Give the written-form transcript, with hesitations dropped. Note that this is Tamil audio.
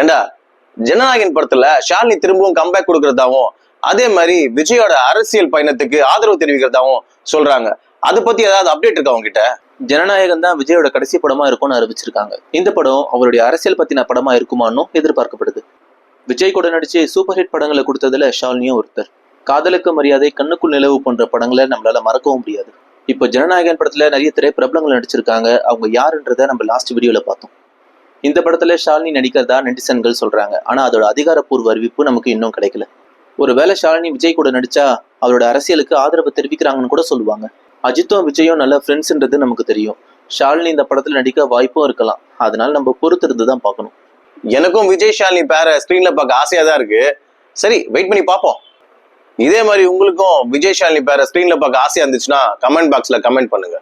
ஏண்டா ஜனநாயகன் படத்துல ஷாலினி திரும்பவும் கம்பேக் கொடுக்கறதாவும் அதே மாதிரி விஜயோட அரசியல் பயணத்துக்கு ஆதரவு தெரிவிக்கிறதாவும் சொல்றாங்க. அதை பத்தி ஏதாவது அப்டேட் இருக்கா உங்ககிட்ட? ஜனநாயகன் தான் விஜயோட கடைசி படமா இருக்கும்னு அறிவிச்சிருக்காங்க. இந்த படம் அவருடைய அரசியல் பத்தின படமா இருக்குமான்னு எதிர்பார்க்கப்படுது. விஜய் கூட நடிச்சு சூப்பர் ஹிட் படங்களை கொடுத்ததுல ஷாலினியும் ஒருத்தர். காதலுக்கு மரியாதை, கண்ணுக்குள் நிலவு போன்ற படங்களை நம்மளால மறக்கவும் முடியாது. இப்போ ஜனநாயகன் படத்துல நிறைய திரைப்பிரபலங்கள் நடிச்சிருக்காங்க. அவங்க யாருன்றத நம்ம லாஸ்ட் வீடியோல பார்த்தோம். இந்த படத்துல ஷாலினி நடிக்கிறதா நெட்டிசன்கள் சொல்றாங்க. ஆனா அதோட அதிகாரப்பூர்வ அறிவிப்பு நமக்கு இன்னும் கிடைக்கல. ஒருவேளை ஷாலினி விஜய் கூட நடிச்சா அவரோட அரசியலுக்கு ஆதரவு தெரிவிக்கிறாங்கன்னு கூட சொல்லுவாங்க. அஜித்தும் விஜயும் நல்ல ஃப்ரெண்ட்ஸ்ன்றது நமக்கு தெரியும். ஷாலினி இந்த படத்துல நடிக்க வாய்ப்பும் இருக்கலாம். அதனால நம்ம பொறுத்திருந்து தான் பார்க்கணும். எனக்கும் விஜய் ஷாலினி பேரை ஸ்கிரீன்ல பார்க்க ஆசையா தான் இருக்கு. சரி, வெயிட் பண்ணி பார்ப்போம். இதே மாதிரி உங்களுக்கும் விஜய் ஷாலினி பேரை ஸ்கிரீன்ல பார்க்க ஆசையா இருந்துச்சுன்னா கமெண்ட் பாக்ஸ்ல கமெண்ட் பண்ணுங்க.